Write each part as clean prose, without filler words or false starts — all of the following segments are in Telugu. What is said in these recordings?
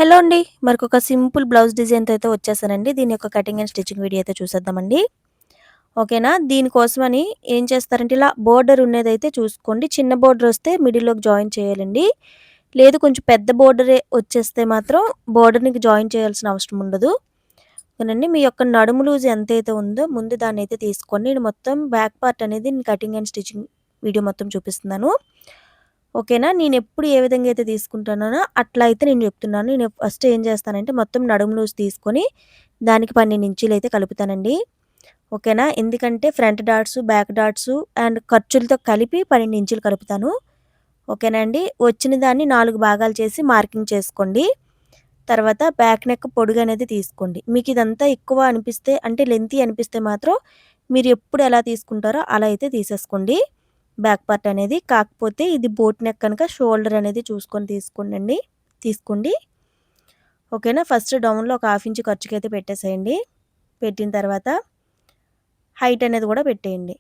హలో అండి. మరొక సింపుల్ బ్లౌజ్ డిజైన్‌తో అయితే వచ్చేసానండి. దీని యొక్క కటింగ్ అండ్ స్టిచ్చింగ్ వీడియో అయితే చూసేద్దామండి. ఓకేనా? దీనికోసమని ఏం చేస్తారంటే ఇలా బోర్డర్ ఉన్నదైతే చూసుకోండి. చిన్న బోర్డర్ వస్తే మిడిల్‌లోకి జాయిన్ చేయాలండి. లేదు కొంచెం పెద్ద బోర్డరే వచ్చేస్తే మాత్రం బోర్డర్‌నికి జాయిన్ చేయాల్సిన అవసరం ఉండదు. ఓకేనండి. మీ యొక్క నడుము లూజ్ ఎంతైతే ఉందో ముందు దాన్నైతే తీసుకోండి. నేను మొత్తం బ్యాక్ పార్ట్ అనేది నేను కటింగ్ అండ్ స్టిచ్చింగ్ వీడియో మొత్తం చూపిస్తున్నాను. ఓకేనా? నేనెప్పుడు ఏ విధంగా అయితే తీసుకుంటానో అట్లా అయితే నేను చెప్తున్నాను. నేను ఫస్ట్ ఏం చేస్తానంటే మొత్తం నడుము లూజ్ తీసుకొని దానికి 12 ఇంచీలైతే కలుపుతానండి. ఓకేనా? ఎందుకంటే front dots, back dots and ఖర్చులతో కలిపి 12 ఇంచులు కలుపుతాను. ఓకేనా అండి? వచ్చిన దాన్ని 4 భాగాలు చేసి మార్కింగ్ చేసుకోండి. తర్వాత బ్యాక్ నెక్ పొడుగనేది తీసుకోండి. మీకిదంతా ఎక్కువ అనిపిస్తే అంటే లెంతీ అనిపిస్తే మాత్రం మీరు ఎప్పుడు ఎలా తీసుకుంటారో అలా అయితే తీసేసుకోండి. బ్యాక్ పార్ట్ అనేది. కాకపోతే ఇది బోట్ నెక్ కనుక షోల్డర్ అనేది చూసుకొని తీసుకోండి. ఓకేనా? ఫస్ట్ డౌన్‌లో ఒక హాఫ్ ఇంచ్ ఖర్చుకైతే పెట్టేసేయండి. పెట్టిన తర్వాత హైట్ అనేది కూడా పెట్టేయండి.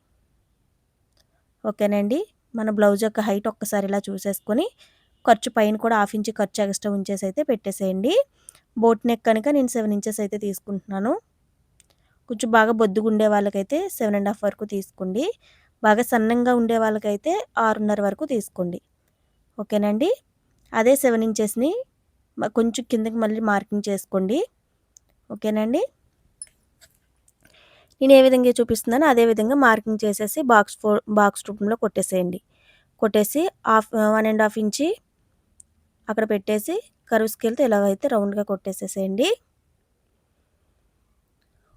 ఓకేనండి? మన బ్లౌజ్ యొక్క హైట్ ఒక్కసారి ఇలా చూసేసుకొని ఖర్చు పైన కూడా హాఫ్ ఇంచ్ ఖర్చు ఎక్స్ట్రా ఉంచేసి అయితే పెట్టేసేయండి. బోట్ నెక్ కనుక నేను 7 ఇంచెస్ అయితే తీసుకుంటున్నాను. కొంచెం బాగా బొద్దుగుండే వాళ్ళకైతే 7 ½ వరకు తీసుకోండి. బాగా సన్నంగా ఉండే వాళ్ళకైతే 6:30 వరకు తీసుకోండి. ఓకేనండి. అదే 7 ఇంచెస్‌ని కొంచెం కిందకి మళ్ళీ మార్కింగ్ చేసుకోండి. ఓకేనండి. నేను ఏ విధంగా చూపిస్తున్నానో అదే విధంగా మార్కింగ్ చేసేసి బాక్స్ రూపంలో కొట్టేసేయండి. కొట్టేసి 1 ½ ఇంచి అక్కడ పెట్టేసి కర్వ్ స్కేల్‌తో ఇలాగైతే రౌండ్‌గా కొట్టేసేసేయండి.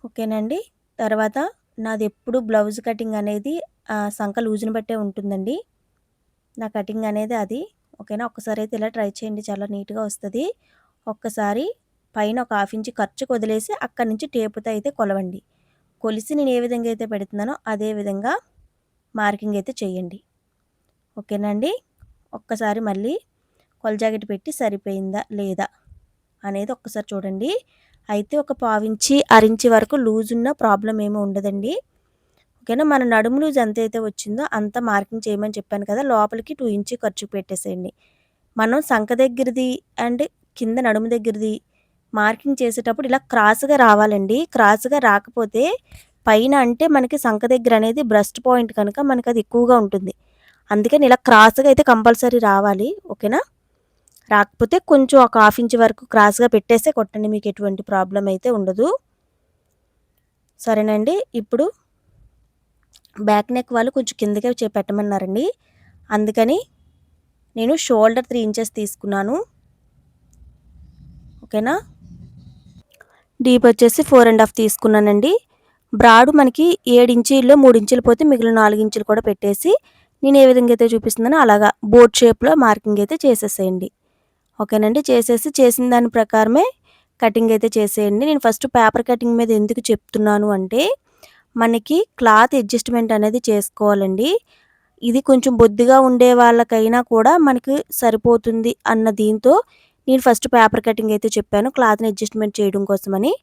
ఓకేనండి. తర్వాత నాదెప్పుడు బ్లౌజ్ కటింగ్ అనేది సంక లూజ్‌ని బట్టే ఉంటుందండి. నా కటింగ్ అనేది అది. ఓకేనా. ఒక్కసారి అయితే ఇలా ట్రై చేయండి. చాలా నీట్‌గా వస్తది. ఒక్కసారి పైన ఒక హాఫ్ ఇంచ్ ఖర్చుకు వదిలేసి అక్కడి నుంచి టేపుతో అయితే కొలవండి. కొలిసి నేను ఏ విధంగా అయితే పెడుతున్నానో అదే విధంగా మార్కింగ్ అయితే చేయండి. ఓకేనా అండి. ఒక్కసారి మళ్ళీ జాకెట్ పెట్టి సరిపోయిందా లేదా అనేది ఒక్కసారి చూడండి. అయితే ఒక పావించి, అరించి వరకు లూజ్ ఉన్న ప్రాబ్లమ్ ఏమి ఉండదండి. ఓకేనా. మన నడుము లూజ్ ఎంతైతే వచ్చిందో అంత మార్కింగ్ చేయమని చెప్పాను కదా! లోపలికి 2 ఇంచ్ ఖర్చు పెట్టేసేయండి. మనం సంక దగ్గరది అండ్ కింద నడుము దగ్గరది మార్కింగ్ చేసేటప్పుడు ఇలా క్రాస్‌గా రావాలండి. క్రాస్‌గా రాకపోతే పైన అంటే మనకి సంక దగ్గర అనేది బ్రెస్ట్ పాయింట్ కనుక మనకది ఎక్కువగా ఉంటుంది. అందుకని ఇలా క్రాస్‌గా అయితే కంపల్సరీ రావాలి. ఓకేనా. రాకపోతే కొంచెం ఒక హాఫ్ ఇంచ్ వరకు క్రాస్‌గా పెట్టేసే కొట్టండి. మీకు ఎటువంటి ప్రాబ్లమ్ అయితే ఉండదు. సరేనండి. ఇప్పుడు బ్యాక్ నెక్ వాళ్ళు కొంచెం కిందకే పెట్టమన్నారండి. అందుకని నేను షోల్డర్ 3 ఇంచెస్ తీసుకున్నాను. ఓకేనా. డీప్ వచ్చేసి 4 ½ తీసుకున్నానండి. బ్రాడ్ మనకి 7 ఇంచీల్లో 3 ఇంచులు పోతే మిగిలిన 4 ఇంచులు కూడా పెట్టేసి నేను ఏ విధంగా అయితే చూపిస్తున్నానో అలాగా బోట్ షేప్‌లో మార్కింగ్ అయితే చేసేసేయండి. ఓకేనండి. చేసిన దాని ప్రకారమే కటింగ్ అయితే చేసేయండి. నేను ఫస్ట్ పేపర్ కటింగ్ మీద ఎందుకు చెప్తున్నాను అంటే మనకి క్లాత్ అడ్జస్ట్‌మెంట్ అనేది చేసుకోవాలండి. ఇది కొంచెం బొద్దుగా ఉండే వాళ్ళకైనా కూడా మనకి సరిపోతుంది అన్న దీంతో నేను ఫస్ట్ పేపర్ కటింగ్ అయితే చెప్పాను. క్లాత్‌ని అడ్జస్ట్‌మెంట్ చేయడం కోసమని.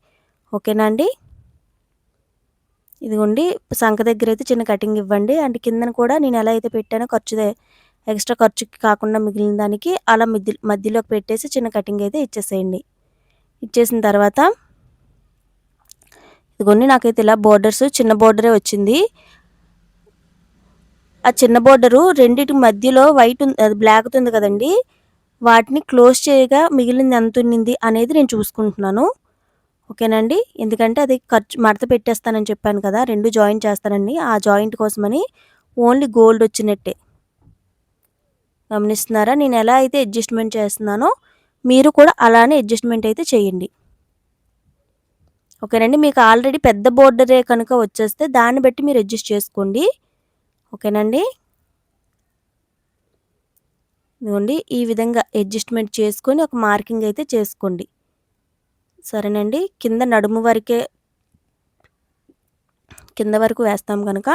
ఓకేనా అండి. ఇదిగోండి సంక దగ్గరైతే చిన్న కటింగ్ ఇవ్వండి. అండ్ కిందన కూడా నేను ఎలా అయితే పెట్టానో ఎక్స్ట్రా ఖర్చుకి కాకుండా మిగిలిన దానికి అలా మధ్యలోకి పెట్టేసి చిన్న కటింగ్ అయితే ఇచ్చేసేయండి. ఇచ్చేసిన తర్వాత ఇదిగోండి నాకైతే ఇలా బోర్డర్స్ చిన్న బోర్డరే వచ్చింది. ఆ చిన్న బోర్డరు రెండిటి మధ్యలో అది బ్లాక్‌ది ఉంది కదండీ! వాటిని క్లోజ్ చేయగా మిగిలింది ఎంతున్నింది అనేది నేను చూసుకుంటున్నాను. ఓకేనండి. ఎందుకంటే అది మడత పెట్టేస్తానని చెప్పాను కదా! 2 జాయింట్ చేస్తానండి. ఆ జాయింట్ కోసమని ఓన్లీ గోల్డ్ వచ్చినట్టే. గమనిస్తున్నారా? నేను ఎలా అయితే అడ్జస్ట్‌మెంట్ చేస్తున్నానో మీరు కూడా అలానే అడ్జస్ట్‌మెంట్ అయితే చేయండి. ఓకేనండి. మీకు ఆల్రెడీ పెద్ద బోర్డరే కనుక వచ్చేస్తే దాన్ని బట్టి మీరు అడ్జస్ట్ చేసుకోండి. ఓకేనండి. ఇదిగోండి ఈ విధంగా అడ్జస్ట్‌మెంట్ చేసుకొని ఒక మార్కింగ్ అయితే చేసుకోండి. సరేనండి. కింద వరకు వేస్తాం కనుక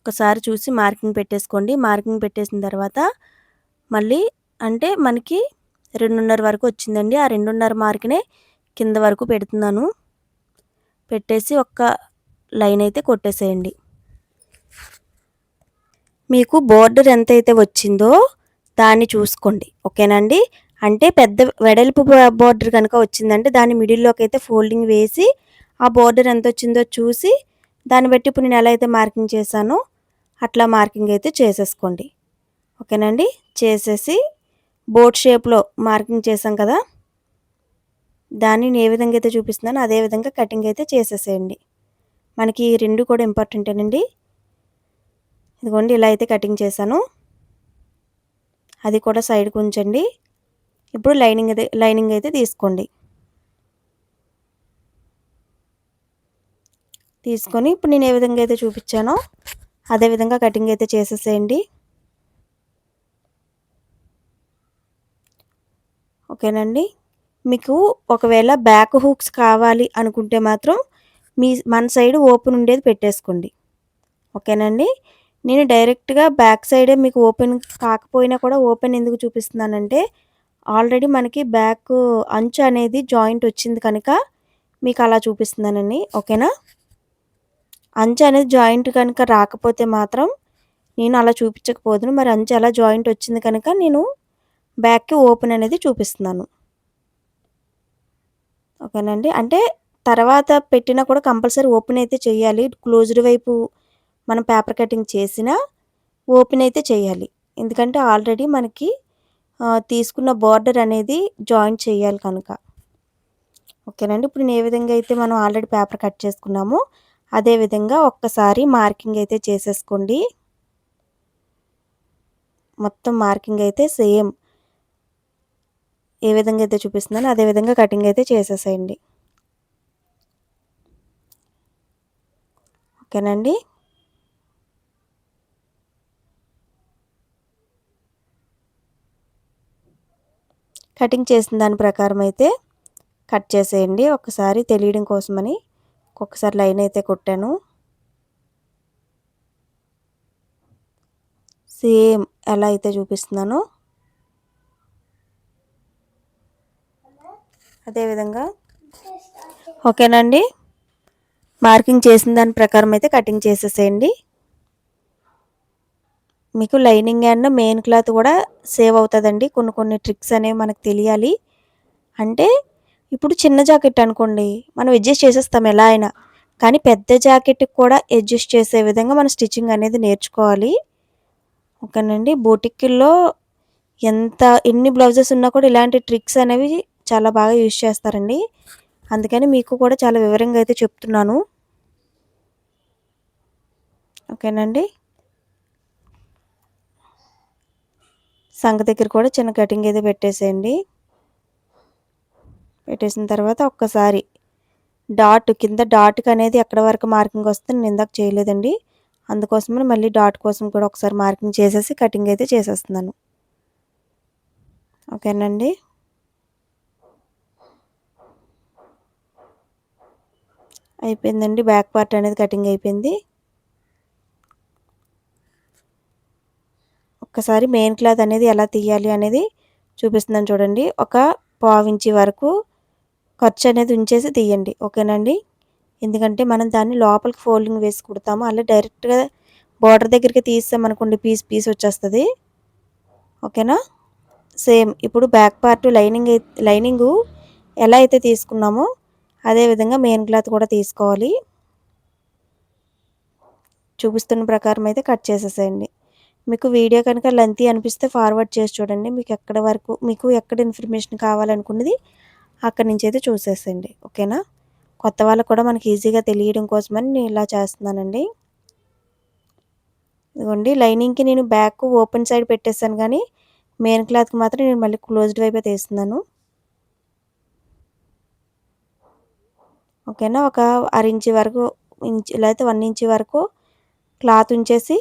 ఒకసారి చూసి మార్కింగ్ పెట్టేసుకోండి. మార్కింగ్ పెట్టేసిన తర్వాత మళ్ళీ అంటే మనకి 2:30 వరకు వచ్చిందండి. ఆ 2:30 మార్క్‌నే కింద వరకు పెడుతున్నాను. పెట్టేసి ఒక్క లైన్ అయితే కొట్టేసేయండి. మీకు బోర్డర్ ఎంతైతే వచ్చిందో దాన్ని చూసుకోండి. ఓకేనండి. అంటే పెద్ద వెడల్పు బోర్డర్ కనుక వచ్చిందంటే దాన్ని మిడిల్లోకి అయితే ఫోల్డింగ్ వేసి ఆ బోర్డర్ ఎంత వచ్చిందో చూసి దాన్ని బట్టి ఇప్పుడు నేను ఎలా అయితే మార్కింగ్ చేశానో అట్లా మార్కింగ్ అయితే చేసేసుకోండి. ఓకేనండి. చేసేసి బోట్ షేప్లో మార్కింగ్ చేసాం కదా, దాన్ని నేను ఏ విధంగా అయితే చూపిస్తున్నానో అదే విధంగా కటింగ్ అయితే చేసేసేయండి. మనకి ఈ రెండు కూడా ఇంపార్టెంటేనండి. ఇదిగోండి ఇలా అయితే కటింగ్ చేశాను. అది కూడా సైడ్కి ఉంచండి. ఇప్పుడు లైనింగ్ అయితే తీసుకోండి. తీసుకొని ఇప్పుడు నేను ఏ విధంగా అయితే చూపించానో అదే విధంగా కటింగ్ అయితే చేసేసేయండి. ఓకేనండి. మీకు ఒకవేళ బ్యాక్ హూక్స్ కావాలి అనుకుంటే మాత్రం మన సైడ్ ఓపెన్ ఉండేది పెట్టేసుకోండి. ఓకేనండి. నేను డైరెక్ట్‌గా బ్యాక్ సైడే మీకు ఓపెన్ కాకపోయినా కూడా ఓపెన్ ఎందుకు చూపిస్తున్నానంటే ఆల్రెడీ మనకి బ్యాక్ అంచు అనేది జాయింట్ వచ్చింది కనుక మీకు అలా చూపిస్తున్నానండి. ఓకేనా. అంచు అనేది జాయింట్ కనుక రాకపోతే మాత్రం నేను అలా చూపించకపోదును. మరి అంచు అలా జాయింట్ వచ్చింది కనుక నేను బ్యాక్‌కి ఓపెన్ అనేది చూపిస్తున్నాను. ఓకేనండి. అంటే తర్వాత పెట్టినా కూడా కంపల్సరీ ఓపెన్ అయితే చేయాలి. క్లోజ్డ్ వైపు మనం పేపర్ కటింగ్ చేసినా ఓపెన్ అయితే చేయాలి. ఎందుకంటే ఆల్రెడీ మనకి తీసుకున్న బోర్డర్ అనేది జాయింట్ చేయాలి కనుక. ఓకేనండి. ఇప్పుడు నేను ఏ విధంగా అయితే మనం ఆల్రెడీ పేపర్ కట్ చేసుకున్నామో అదే విధంగా ఒక్కసారి మార్కింగ్ అయితే చేసేసుకోండి. మొత్తం మార్కింగ్ అయితే సేమ్ ఏ విధంగా అయితే చూపిస్తున్నానో అదే విధంగా కటింగ్ అయితే చేసేసేయండి. ఓకేనండి. కటింగ్ చేసిన దాని ప్రకారం అయితే కట్ చేసేయండి. ఒక్కసారి తెలియడం కోసమని ఒక్కొక్కసారి లైన్ అయితే కొట్టాను. సేమ్ ఎలా అయితే చూపిస్తున్నానో అదేవిధంగా ఓకేనండి. మార్కింగ్ చేసిన దాని ప్రకారం అయితే కటింగ్ చేసేసేయండి. మీకు లైనింగ్ అండ్ మెయిన్ క్లాత్ కూడా సేవ్ అవుతుందండి. కొన్ని ట్రిక్స్ అనేవి మనకు తెలియాలి. అంటే ఇప్పుడు చిన్న జాకెట్ అనుకోండి మనం అడ్జస్ట్ చేసేస్తాం ఎలా అయినా. కానీ పెద్ద జాకెట్కి కూడా అడ్జస్ట్ చేసే విధంగా మనం స్టిచ్చింగ్ అనేది నేర్చుకోవాలి. ఓకేనండి. బొటిక్కుల్లో ఎన్ని బ్లౌజెస్ ఉన్నా కూడా ఇలాంటి ట్రిక్స్ అనేవి చాలా బాగా యూజ్ చేస్తారండి. అందుకని మీకు కూడా చాలా వివరంగా అయితే చెప్తున్నాను. ఓకేనండి. సంక దగ్గర కూడా చిన్న కటింగ్ అయితే పెట్టేసేయండి. పెట్టేసిన తర్వాత ఒక్కసారి కింద డాట్కి అనేది ఎక్కడ వరకు మార్కింగ్ వస్తే నేను ఇందాక చేయలేదండి. అందుకోసమని మళ్ళీ డాట్ కోసం కూడా ఒకసారి మార్కింగ్ చేసేసి కటింగ్ అయితే చేసేస్తున్నాను. ఓకేనండి. అయిపోయిందండి. బ్యాక్ పార్ట్ అనేది కటింగ్ అయిపోయింది. ఒక్కసారి మెయిన్ క్లాత్ అనేది ఎలా తీయాలి అనేది చూపిస్తున్నాను చూడండి. ఒక పావించి వరకు ఖర్చు అనేది ఉంచేసి తీయండి. ఓకేనండి. ఎందుకంటే మనం దాన్ని లోపలికి ఫోల్డింగ్ వేసి కుడతాము. అలా డైరెక్ట్‌గా బోర్డర్ దగ్గరికి తీసామనుకోండి పీస్ వచ్చేస్తుంది. ఓకేనా. సేమ్ ఇప్పుడు బ్యాక్ పార్ట్ లైనింగు ఎలా అయితే తీసుకున్నామో అదే విధంగా మెయిన్ క్లాత్ కూడా తీసుకోవాలి. చూపిస్తున్న ప్రకారం అయితే కట్ చేసేసేయండి. మీకు వీడియో కనుక లెంతీ అనిపిస్తే ఫార్వర్డ్ చేసి చూడండి. మీకు ఎక్కడ ఇన్ఫర్మేషన్ కావాలనుకున్నది అక్కడి నుంచి అయితే చూసేసేయండి. ఓకేనా. కొత్త వాళ్ళకు కూడా మనకి ఈజీగా తెలియడం కోసమని నేను ఇలా చేస్తున్నానండి. ఇదిగోండి లైనింగ్కి నేను బ్యాక్ ఓపెన్ సైడ్ పెట్టేసాను కానీ మెయిన్ క్లాత్కి మాత్రం నేను మళ్ళీ క్లోజ్డ్ వైపే తీస్తున్నాను. ఓకేనా. ఒక అరించి వరకు లేకపోతే 1 ఇంచ్ వరకు క్లాత్ ఉంచేసి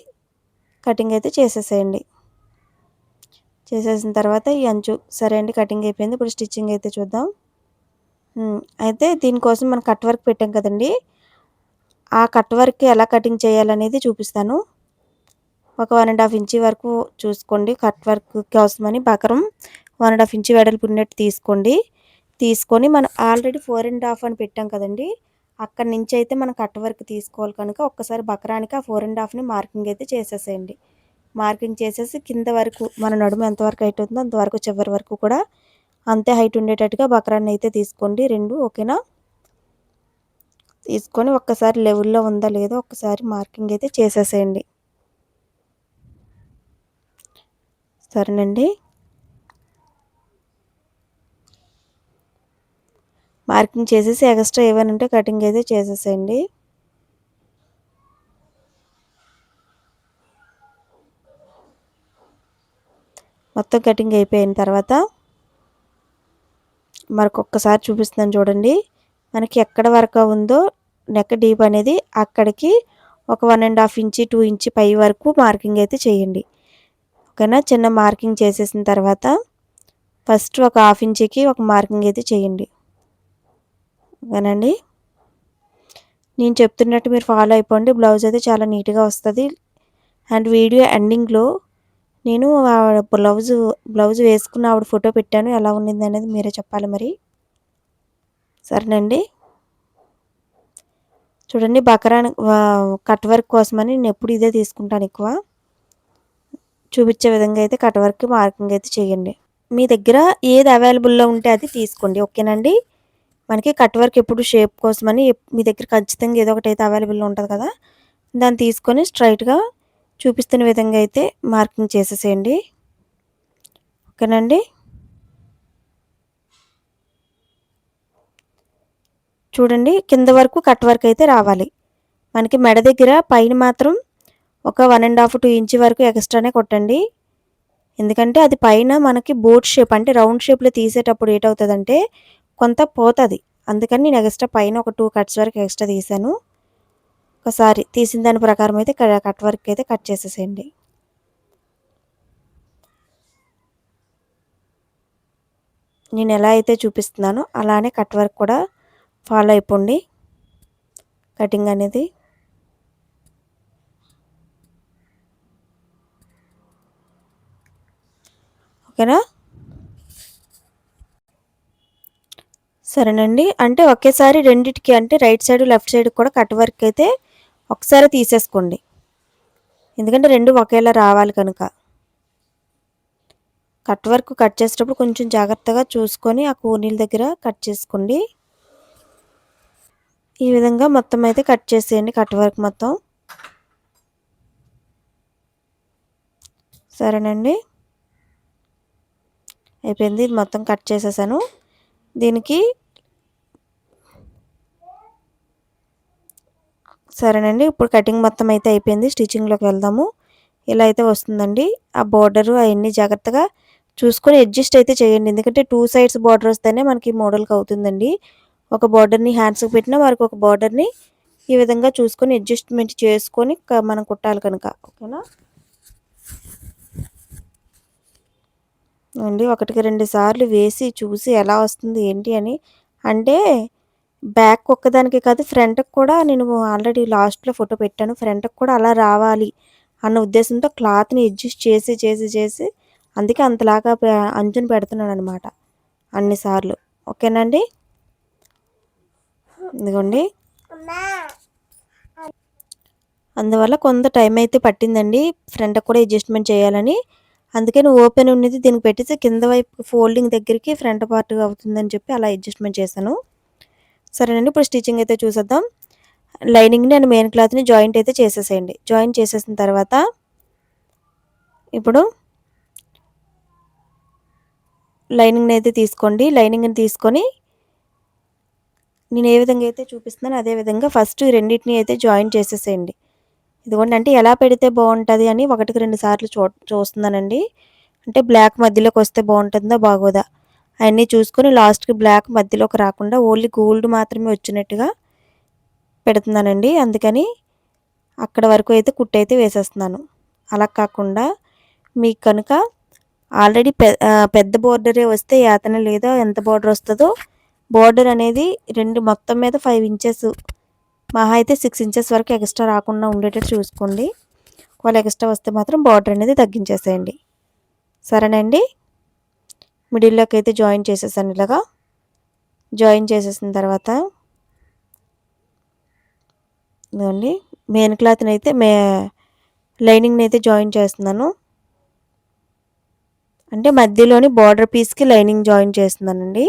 కటింగ్ అయితే చేసేసేయండి. చేసేసిన తర్వాత ఈ అంచు సరే అండి కటింగ్ అయిపోయింది. ఇప్పుడు స్టిచ్చింగ్ అయితే చూద్దాం. అయితే దీనికోసం మనం కట్ వర్క్ పెట్టాం కదండి. ఆ కట్ వర్క్ ఎలా కటింగ్ చేయాలనేది చూపిస్తాను. ఒక 1½ ఇంచ్ వరకు చూసుకోండి. కట్ వర్క్ కోసమని బకరం 1½ ఇంచ్ వెడల్పు ఉన్నట్టు తీసుకోండి. తీసుకొని మనం ఆల్రెడీ 4½ అని పెట్టాం కదండి. అక్కడి నుంచి అయితే మనం కట్ వర్క్ తీసుకోవాలి కనుక ఒక్కసారి బకరానికి ఆ 4½ మార్కింగ్ అయితే చేసేసేయండి. మార్కింగ్ చేసేసి కింద వరకు మన నడుము ఎంతవరకు హైట్ ఉందో అంతవరకు చివరి వరకు కూడా అంతే హైట్ ఉండేటట్టుగా బక్రాన్ని అయితే తీసుకోండి 2. ఓకేనా? తీసుకొని ఒక్కసారి లెవెల్‌లో ఉందా లేదో ఒక్కసారి మార్కింగ్ అయితే చేసేసేయండి. సరేనండి. మార్కింగ్ చేసేసి ఎక్స్ట్రా ఏమైనా ఉంటే కటింగ్ అయితే చేసేసేయండి. మొత్తం కటింగ్ అయిపోయిన తర్వాత మరొక్కసారి చూపిస్తున్నాను చూడండి. మనకి ఎక్కడ వరకు ఉందో నెక్ డీప్ అనేది అక్కడికి ఒక 1½ ఇంచ్ 2 ఇంచ్ పై వరకు మార్కింగ్ అయితే చేయండి. ఓకేనా? చిన్న మార్కింగ్ చేసేసిన తర్వాత ఫస్ట్ ఒక 1/2 ఇంచ్‌కి ఒక మార్కింగ్ అయితే చేయండి. ఓకేనండి? నేను చెప్తున్నట్టు మీరు ఫాలో అయిపోండి. బ్లౌజ్ అయితే చాలా నీట్‌గా వస్తది. అండ్ వీడియో ఎండింగ్‌లో నేను బ్లౌజ్ వేసుకున్న ఆవిడ ఫోటో పెట్టాను. ఎలా ఉండిందనేది మీరే చెప్పాలి మరి. సరేనండి. చూడండి బకరాన్ కట్ వర్క్ కోసమని నేనెప్పుడు ఇదే తీసుకుంటాను ఎక్కువ. చూపిచ్చే విధంగా అయితే కట్ వర్క్ మార్కింగ్ అయితే చేయండి. మీ దగ్గర ఏది అవైలబుల్‌లో ఉంటే అది తీసుకోండి. ఓకేనండి. మనకి కట్ వర్క్ ఎప్పుడు షేప్ కోసమని మీ దగ్గర ఖచ్చితంగా ఏదో ఒకటైతే అవైలబుల్‌లో ఉంటది కదా! దాన్ని తీసుకొని స్ట్రెయిట్‌గా చూపిస్తున్న విధంగా అయితే మార్కింగ్ చేసేసేయండి. ఓకేనండి. చూడండి కింద వరకు కట్ వర్క్ అయితే రావాలి. మనకి మెడ దగ్గర పైన మాత్రం ఒక 1½ 2 ఇంచ్ వరకు ఎక్స్ట్రానే కొట్టండి. ఎందుకంటే అది పైన మనకి బోట్ షేప్ అంటే రౌండ్ షేప్‌లో తీసేటప్పుడు ఏటవుతదంటే కొంత పోతది. అందుకని నేను ఎక్స్ట్రా పైన ఒక 2 కట్స్ వరకు ఎక్స్ట్రా తీశాను. ఒకసారి తీసిన దాని ప్రకారం అయితే కట్ వర్క్ అయితే కట్ చేసేసేయండి. నేను ఎలా అయితే చూపిస్తున్నానో అలానే కట్ వర్క్ కూడా ఫాలో అయిపోండి. కటింగ్ అనేది. ఓకేనా? సరేనండి. అంటే ఒకేసారి రెండిటికి అంటే రైట్ సైడ్, లెఫ్ట్ సైడ్ కూడా కట్ వర్క్ అయితే ఒకసారే తీసేసుకోండి. ఎందుకంటే 2 ఒకేలా రావాలి కనుక. కట్ వర్క్ కట్ చేసేటప్పుడు కొంచెం జాగ్రత్తగా చూసుకొని ఆ కోనీల దగ్గర కట్ చేసుకోండి. ఈ విధంగా మొత్తం అయితే కట్ చేసేయండి కట్ వర్క్ మొత్తం. సరేనండి. అయిపోయింది. ఇది మొత్తం కట్ చేసేసాను. దీనికి సరేనండి. ఇప్పుడు కటింగ్ మొత్తం అయితే అయిపోయింది. స్టిచ్చింగ్‌లోకి వెళ్దాము. ఇలా అయితే వస్తుందండి. ఆ బోర్డరు అయన్నీ జాగ్రత్తగా చూసుకొని అడ్జస్ట్ అయితే చేయండి. ఎందుకంటే 2 సైడ్స్ బోర్డర్ వస్తేనే మనకి మోడల్‌కి అవుతుందండి. ఒక బోర్డర్‌ని హ్యాండ్స్‌కి పెట్టినా మరొక బోర్డర్‌ని ఈ విధంగా చూసుకొని అడ్జస్ట్‌మెంట్ చేసుకొని మనం కుట్టాలి కనుక. ఓకేనా? అండి ఒకటికి 2 సార్లు వేసి చూసి ఎలా వస్తుంది ఏంటి అని. అంటే బ్యాక్ ఒక్కదానికే కాదు ఫ్రంట్‌కి కూడా నేను ఆల్రెడీ లాస్ట్‌లో ఫోటో పెట్టాను. ఫ్రంట్‌కి కూడా అలా రావాలి అన్న ఉద్దేశంతో క్లాత్‌ని అడ్జస్ట్ చేసి అందుకే అంతలాగా అంచున పెడుతున్నాననమాట అన్ని సార్లు. ఓకేనండి. ఇదిగోండి. అందువల్ల కొంత టైం అయితే పట్టిందండి. ఫ్రంట్‌కి కూడా అడ్జస్ట్‌మెంట్ చేయాలని. అందుకని ఓపెన్ ఉన్నది దీనికి పెట్టేసి కింద వైపు ఫోల్డింగ్ దగ్గరికి ఫ్రంట్ పార్ట్ అవుతుందని చెప్పి అలా అడ్జస్ట్‌మెంట్ చేశాను. సరేనండి. ఇప్పుడు స్టిచ్చింగ్ అయితే చూసేద్దాం. లైనింగ్‌ని అండ్ మెయిన్ క్లాత్‌ని జాయింట్ అయితే చేసేసేయండి. జాయింట్ చేసేసిన తర్వాత ఇప్పుడు లైనింగ్‌ని అయితే తీసుకోండి. లైనింగ్‌ని తీసుకొని నేను ఏ విధంగా అయితే చూపిస్తున్నానో అదే విధంగా ఫస్ట్ ఈ రెండిటిని అయితే జాయిన్ చేసేసేయండి. ఇదిగోండి అంటే ఎలా పెడితే బావుంటది అని ఒకటికి 2 సార్లు చూస్తున్నానండి. అంటే బ్లాక్ మధ్యలోకి వస్తే బావుంటుందా? బాగోదా? అయన్నీ చూసుకొని లాస్ట్‌కి బ్లాక్ మధ్యలోకి రాకుండా ఓన్లీ గోల్డ్ మాత్రమే వచ్చినట్టుగా పెడుతున్నానండి. అందుకని అక్కడ వరకు అయితే కుట్టయితే వేసేస్తున్నాను. అలా కాకుండా మీకు కనుక ఆల్రెడీ పెద్ద బోర్డరే వస్తే యాతన లేదా ఎంత బోర్డర్ వస్తదో బోర్డర్ అనేది 2 మొత్తం మీద 5 ఇంచెస్ మహా అయితే 6 ఇంచెస్ వరకు ఎక్స్ట్రా రాకుండా ఉండేటట్టు చూసుకోండి. ఒకవేళ ఎక్స్ట్రా వస్తే మాత్రం బోర్డర్ అనేది తగ్గించేసేయండి. సరేనండి. మిడిల్‌లోకి అయితే జాయిన్ చేసేసాను ఇలాగా. జాయిన్ చేసేసిన తర్వాత ఇదిగోండి మెయిన్ క్లాత్‌ని అయితే లైనింగ్‌ని అయితే జాయిన్ చేస్తున్నాను. అంటే మధ్యలోని బార్డర్ పీస్కి లైనింగ్ జాయిన్ చేస్తున్నానండి.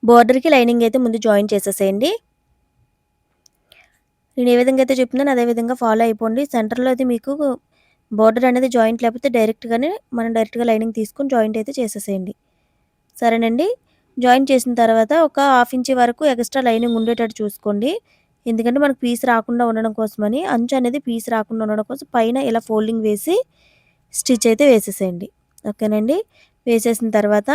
బార్డర్కి లైనింగ్ అయితే ముందు జాయిన్ చేసేసేయండి. నేను ఏ విధంగా అయితే చెప్తున్నానో అదే విధంగా ఫాలో అయిపోండి. సెంటర్‌లో అయితే మీకు బార్డర్ అనేది జాయింట్ లేకపోతే మనం డైరెక్ట్‌గా లైనింగ్ తీసుకొని జాయింట్ అయితే చేసేసేయండి. సరేనండి. జాయిన్ చేసిన తర్వాత ఒక హాఫ్ ఇంచ్ వరకు ఎక్స్‌ట్రా లైనింగ్ ఉండేటట్టు చూసుకోండి. ఎందుకంటే మనకు పీస్ రాకుండా ఉండడం కోసమని, అంచు అనేది పీస్ రాకుండా ఉండడం కోసం పైన ఇలా ఫోల్డింగ్ వేసి స్టిచ్ అయితే వేసేసేయండి. ఓకేనండి. వేసేసిన తర్వాత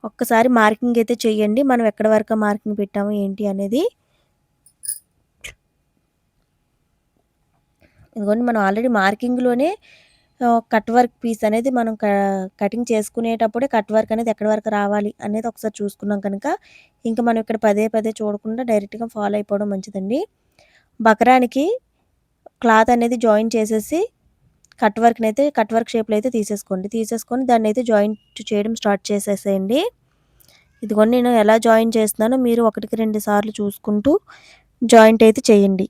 ఒక్కసారి మార్కింగ్ అయితే చేయండి. మనం ఎక్కడి వరకు మార్కింగ్ పెట్టాము ఏంటి అనేది. ఇదిగోండి మనం ఆల్రెడీ మార్కింగ్‌లోనే కట్ వర్క్ పీస్ అనేది మనం కటింగ్ చేసుకునేటప్పుడే కట్ వర్క్ అనేది ఎక్కడి వరకు రావాలి అనేది ఒకసారి చూసుకున్నాం కనుక, ఇంక మనం ఇక్కడ పదే పదే చూడకుండా డైరెక్ట్‌గా ఫాలో అయిపోవడం మంచిదండి. బకరానికి క్లాత్ అనేది జాయిన్ చేసేసి కట్ వర్క్ షేప్‌లో అయితే తీసేసుకోండి. తీసేసుకొని దాన్నయితే జాయింట్ చేయడం స్టార్ట్ చేసేసేయండి. ఇదిగోండి నేను ఎలా జాయిన్ చేస్తున్నానో మీరు 1కి 2 సార్లు చూసుకుంటూ జాయింట్ అయితే చేయండి.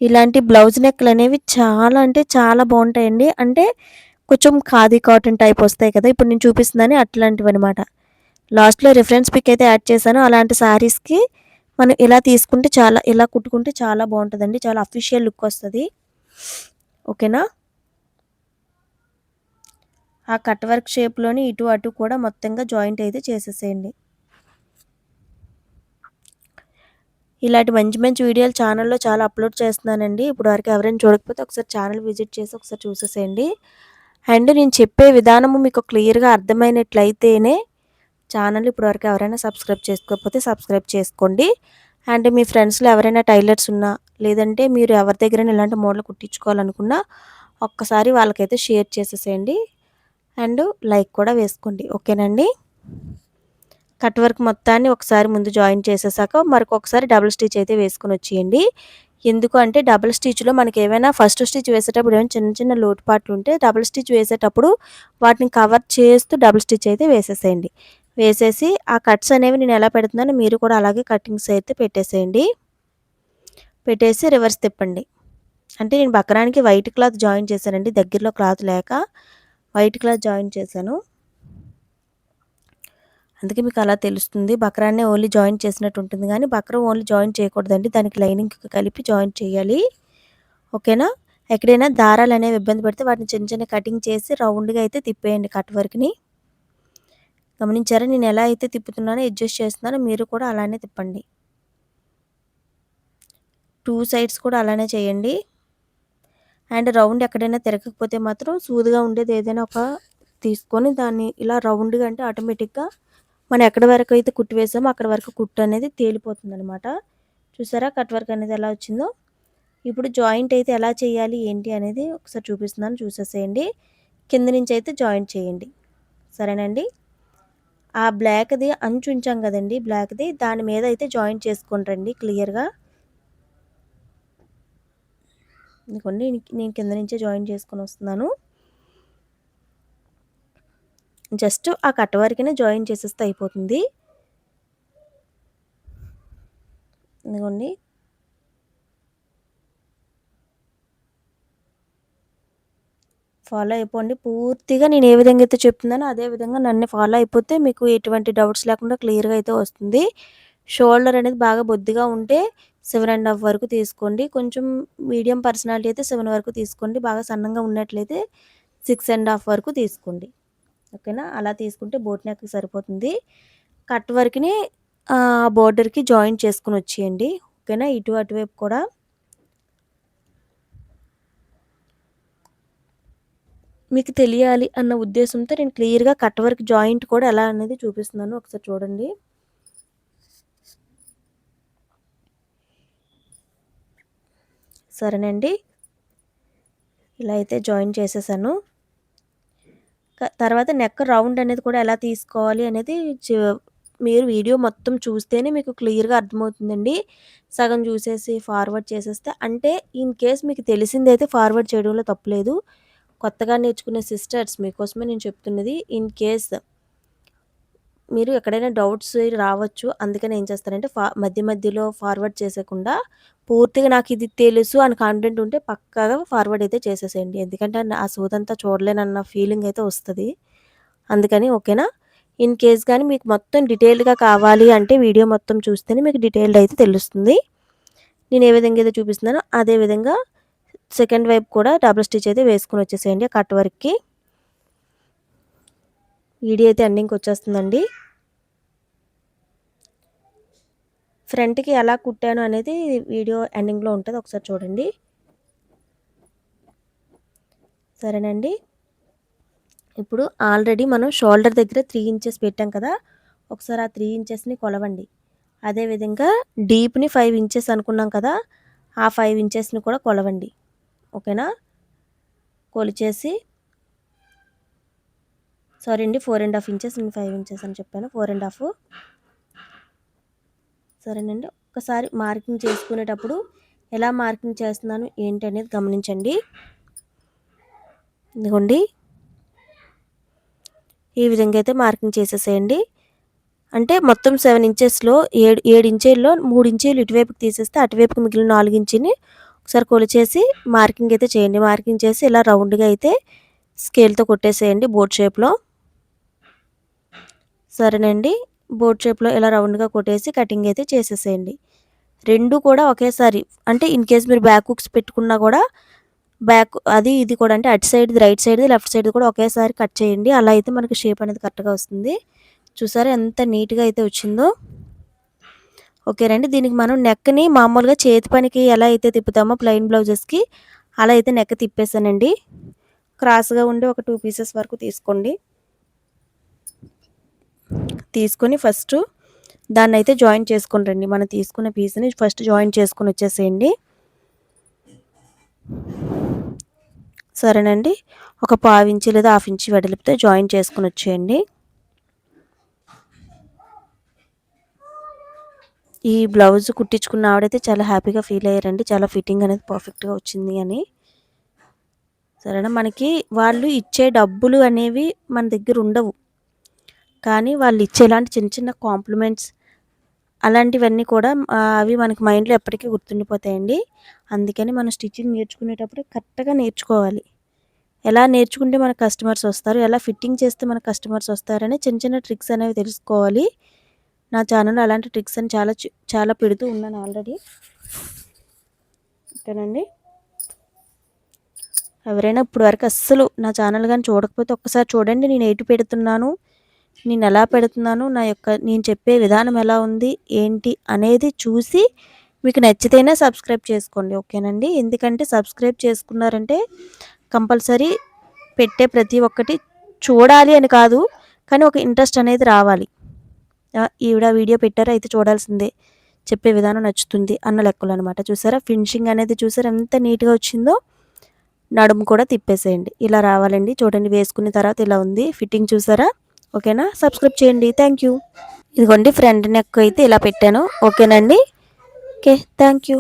ఇలాంటి బ్లౌజ్ నెక్‌లనేవి చాలా అంటే చాలా బావుంటాయండి. అంటే కొంచెం ఖాదీ కాటన్ టైప్ వస్తాయి కదా! ఇప్పుడు నేను చూపిస్తుందని అట్లాంటివనమాట. లాస్ట్‌లో రిఫరెన్స్ పిక్ అయితే యాడ్ చేశాను. అలాంటి శారీస్‌కి మనం ఇలా కుట్టుకుంటే చాలా బావుంటదండి. చాలా అఫీషియల్ లుక్ వస్తది. ఓకేనా? ఆ కట్ వర్క్ షేప్‌లోని ఇటు అటు కూడా మొత్తంగా జాయింట్ అయితే చేసేసేయండి. ఇలాంటి మంచి మంచి వీడియోలు ఛానల్‌లో చాలా అప్‌లోడ్ చేస్తున్నానండి. ఇప్పటివరకు ఎవరైనా చూడకపోతే ఒకసారి ఛానల్ విజిట్ చేసి ఒకసారి చూసేసేయండి. అండ్ నేను చెప్పే విధానము మీకు క్లియర్‌గా అర్థమైనట్లయితేనే ఛానల్ ఇప్పటివరకు ఎవరైనా సబ్స్క్రైబ్ చేసుకోకపోతే సబ్స్క్రైబ్ చేసుకోండి. అండ్ మీ ఫ్రెండ్స్‌లో ఎవరైనా టైలర్స్ ఉన్నా, లేదంటే మీరు ఎవరి దగ్గరైనా ఇలాంటి మోడల్ కుట్టించుకోవాలనుకున్నా ఒక్కసారి వాళ్ళకైతే షేర్ చేసేసేయండి. అండ్ లైక్ కూడా వేసుకోండి. ఓకేనండి. కట్ వర్క్ మొత్తాన్ని ఒకసారి ముందు జాయిన్ చేసేసాక మరొకసారి డబుల్ స్టిచ్ అయితే వేసుకొనొచ్చేయండి. ఎందుకు అంటే డబుల్ స్టిచ్‌లో మనకేమైనా ఫస్ట్ స్టిచ్ వేసేటప్పుడు ఏమైనా చిన్న చిన్న లోటుపాట్లుంటే డబుల్ స్టిచ్ వేసేటప్పుడు వాటిని కవర్ చేస్తూ డబుల్ స్టిచ్ అయితే వేసేసేయండి. వేసేసి ఆ కట్స్ అనేవి నేను ఎలా పెడుతున్నానో మీరు కూడా అలాగే కటింగ్స్ అయితే పెట్టేసేయండి. పెట్టేసి రివర్స్ తిప్పండి. అంటే నేను బకరానికి వైట్ క్లాత్ జాయిన్ చేశానండి. దగ్గరలో క్లాత్ లేక వైట్ క్లాత్ జాయిన్ చేశాను. అందుకే మీకు అలా తెలుస్తుంది. బక్రాన్నే ఓన్లీ జాయింట్ చేసినట్టు ఉంటుంది గానీ, బక్రం ఓన్లీ జాయింట్ చేయకూడదండి. దానికి లైనింగ్‌కి కలిపి జాయింట్ చేయాలి. ఓకేనా? ఎక్కడైనా దారాలనేవి ఇబ్బంది పెడితే వాటిని చిన్న చిన్న కటింగ్ చేసి రౌండ్‌గా అయితే తిప్పేయండి కట్ వర్క్‌ని. గమనించారా? నేను ఎలా అయితే తిప్పుతున్నానో, అడ్జస్ట్ చేస్తున్నానో మీరు కూడా అలానే తిప్పండి. 2 సైడ్స్ కూడా అలానే చేయండి. అండ్ రౌండ్ ఎక్కడైనా తిరగకపోతే మాత్రం సూదిగా ఉండేది ఏదైనా తీసుకొని దాన్ని ఇలా రౌండ్‌గా అంటే ఆటోమేటిక్‌గా మనం ఎక్కడి వరకు అయితే కుట్టు వేసామో అక్కడి వరకు కుట్టు అనేది తేలిపోతుందనమాట. చూసారా కట్ వర్క్ అనేది ఎలా వచ్చిందో? ఇప్పుడు జాయింట్ అయితే ఎలా చేయాలి ఏంటి అనేది ఒకసారి చూపిస్తున్నాను చూసేసేయండి. కింద నుంచి అయితే జాయింట్ చేయండి. సరేనండి. ఆ బ్లాక్‌ది అంచు ఉంచాం కదండీ! బ్లాక్‌ది దాని మీద అయితే జాయింట్ చేసుకొని రండి క్లియర్‌గా. ఇదిగోండి నేను కింద నుంచే జాయింట్ చేసుకొని వస్తున్నాను. జస్ట్ ఆ కట్ వరకునే జాయిన్ చేసేస్తే అయిపోతుంది. ఇదిగోండి. ఫాలో అయిపోండి. పూర్తిగా నేను ఏ విధంగా అయితే చెప్తున్నానో అదే విధంగా నన్ను ఫాలో అయిపోతే మీకు ఎటువంటి డౌట్స్ లేకుండా క్లియర్‌గా అయితే వస్తుంది. షోల్డర్ అనేది బాగా బొద్దుగా ఉంటే 7 ½ వరకు తీసుకోండి. కొంచెం మీడియం పర్సనాలిటీ అయితే 7 వరకు తీసుకోండి. బాగా సన్నంగా ఉన్నట్లయితే 6 ½ వరకు తీసుకోండి. ఓకేనా? అలా తీసుకుంటే బోట్ నెక్‌కి సరిపోతుంది. కట్ వర్క్‌ని బోర్డర్‌కి జాయింట్ చేసుకొనొచ్చేయండి. ఓకేనా? అటువైపు కూడా. మీకు తెలియాలి అన్న ఉద్దేశంతో నేను క్లియర్‌గా కట్ వర్క్ జాయింట్ కూడా ఎలా అనేది చూపిస్తున్నాను. ఒకసారి చూడండి. సరేనండి. ఇలా అయితే జాయిన్ చేసేసాను. తర్వాత నెక్ రౌండ్ అనేది కూడా ఎలా తీసుకోవాలి అనేది మీరు వీడియో మొత్తం చూస్తేనే మీకు క్లియర్‌గా అర్థమవుతుందండి. సగం చూసేసి ఫార్వర్డ్ చేసేస్తే అంటే ఇన్ కేస్ మీకు తెలిసిందైతే ఫార్వర్డ్ చేయడంలో తప్పులేదు. కొత్తగా నేర్చుకునే సిస్టర్స్ మీకోసమే నేను చెప్తున్నది. ఇన్ కేస్ మీరు ఎక్కడైనా డౌట్స్ రావచ్చు. అందుకని ఏం చేస్తారంటే మధ్య మధ్యలో ఫార్వర్డ్ చేసేయకుండా పూర్తిగా నాకిది తెలుసు అని కాన్ఫిడెంట్ ఉంటే పక్కాగా ఫార్వర్డ్ అయితే చేసేసేయండి. ఎందుకంటే ఆ సోదంతా చూడలేనన్న ఫీలింగ్ అయితే వస్తది. అందుకని ఓకేనా? ఇన్ కేస్ గాని మీకు మొత్తం డీటెయిల్డ్‌గా కావాలి అంటే వీడియో మొత్తం చూస్తేనే మీకు డీటెయిల్డ్ అయితే తెలుస్తుంది. నేను ఏ విధంగా అయితే చూపిస్తున్నానో అదే విధంగా సెకండ్ వైపు కూడా డబుల్ స్టిచ్ అయితే వేసుకొని వచ్చేసేయండి కట్ వర్క్‌కి. వీడియో అయితే ఎండింగ్‌కి వచ్చేస్తుందండి. ఫ్రంట్‌కి ఎలా కుట్టాను అనేది వీడియో ఎండింగ్‌లో ఉంటది. ఒకసారి చూడండి. సరేనండి. ఇప్పుడు ఆల్రెడీ మనం షోల్డర్ దగ్గర 3 ఇంచెస్ పెట్టాం కదా! ఒకసారి ఆ 3 ఇంచెస్‌ని కొలవండి. అదేవిధంగా డీప్‌ని 5 ఇంచెస్ అనుకున్నాం కదా! ఆ 5 ఇంచెస్‌ని కూడా కొలవండి. ఓకేనా? కొలిచేసి సారీ అండి 4 ½ ఇంచెస్, నేను 5 ఇంచెస్ అని చెప్పాను. 4 ½ సరేనండి. ఒక్కసారి మార్కింగ్ చేసుకునేటప్పుడు ఎలా మార్కింగ్ చేస్తున్నాను ఏంటి అనేది గమనించండి. ఇదిగోండి ఈ విధంగా అయితే మార్కింగ్ చేసేసేయండి. అంటే మొత్తం 7 ఇంచెస్‌లో 7 ఇంచీల్లో 3 ఇంచీలు ఇటువైపుకి తీసేస్తే అటువైపుకి మిగిలిన 4 ఇంచీని ఒకసారి కొలిచేసి మార్కింగ్ అయితే చేయండి. మార్కింగ్ చేసి ఇలా రౌండ్‌గా అయితే స్కేల్‌తో కొట్టేసేయండి బోట్ షేప్‌లో. సరేనండి. బోట్ షేప్‌లో ఇలా రౌండ్‌గా కొట్టేసి కటింగ్ అయితే చేసేసేయండి. 2 కూడా ఒకేసారి అంటే ఇన్ కేస్ మీరు బ్యాక్ హుక్స్ పెట్టుకున్నా కూడా అది ఇది కూడా అంటే అటు సైడ్‌ది రైట్ సైడ్‌ది, లెఫ్ట్ సైడ్‌ది కూడా ఒకేసారి కట్ చేయండి. అలా అయితే మనకి షేప్ అనేది కరెక్ట్‌గా వస్తుంది. చూసారా ఎంత నీట్‌గా అయితే వచ్చిందో. ఓకేనండి. దీనికి మనం నెక్‌ని మామూలుగా చేతి పనికి ఎలా అయితే తిప్పుతామో ప్లెయిన్ బ్లౌజెస్‌కి అలా అయితే నెక్ తిప్పేసానండి. క్రాస్‌గా ఉండి ఒక 2 పీసెస్ వరకు తీసుకోండి. తీసుకొని ఫస్ట్ దాన్నైతే జాయిన్ చేసుకొని రండి. మనం తీసుకున్న పీస్‌ని ఫస్ట్ జాయిన్ చేసుకొని వచ్చేసేయండి. సరేనండి. ఒక పావు ఇంచు లేదా హాఫ్ ఇంచు వెడల్పుతో జాయిన్ చేసుకొని వచ్చేయండి. ఈ బ్లౌజ్ కుట్టించుకున్న ఆవిడైతే చాలా హ్యాపీగా ఫీల్ అయ్యారండి. చాలా ఫిట్టింగ్ అనేది పర్ఫెక్ట్‌గా వచ్చింది అని. సరేనా? మనకి వాళ్ళు ఇచ్చే డబ్బులు అనేవి మన దగ్గర ఉండవు. కానీ వాళ్ళు ఇచ్చే ఇలాంటి చిన్న చిన్న కాంప్లిమెంట్స్ అలాంటివన్నీ కూడా అవి మనకి మైండ్‌లో ఎప్పటికీ గుర్తుండిపోతాయండి. అందుకని మనం స్టిచ్చింగ్ నేర్చుకునేటప్పుడు కరెక్ట్‌గా నేర్చుకోవాలి. ఎలా నేర్చుకుంటే మన కస్టమర్స్ వస్తారు, ఎలా ఫిట్టింగ్ చేస్తే మన కస్టమర్స్ వస్తారని చిన్న చిన్న ట్రిక్స్ అనేవి తెలుసుకోవాలి. నా ఛానల్‌లో అలాంటి ట్రిక్స్ అని చాలా పెడుతూ ఉన్నాను ఆల్రెడీ. ఓకేనండి. ఎవరైనా ఇప్పటి వరకు అస్సలు నా ఛానల్ గాని చూడకపోతే ఒక్కసారి చూడండి. నేను ఎటు పెడుతున్నాను, నేను ఎలా పెడుతున్నాను, నేను చెప్పే విధానం ఎలా ఉంది, ఏంటి అనేది చూసి మీకు నచ్చితేనే సబ్స్క్రైబ్ చేసుకోండి. ఓకేనండి. ఎందుకంటే సబ్స్క్రైబ్ చేసుకున్నారంటే కంపల్సరీ పెట్టే ప్రతి ఒక్కటి చూడాలి అని కాదు, కానీ ఒక ఇంట్రెస్ట్ అనేది రావాలి. ఈవిడ వీడియో పెట్టారు అయితే చూడాల్సిందే, చెప్పే విధానం నచ్చుతుంది అన్న లెక్కలు అనమాట. చూసారా ఫినిషింగ్ అనేది చూసారా ఎంత నీట్‌గా వచ్చిందో. నడుము కూడా తిప్పేసేయండి. ఇలా రావాలండి. చూడండి వేసుకున్న తర్వాత ఇలా ఉంది. ఫిట్టింగ్ చూసారా? ఓకేనా? సబ్స్క్రైబ్ చేయండి. Thank you. ఇదిగోండి ఫ్రంట్ నెక్ అయితే ఇలా పెట్టాను. ఓకేనండి. ఓకే. Thank you.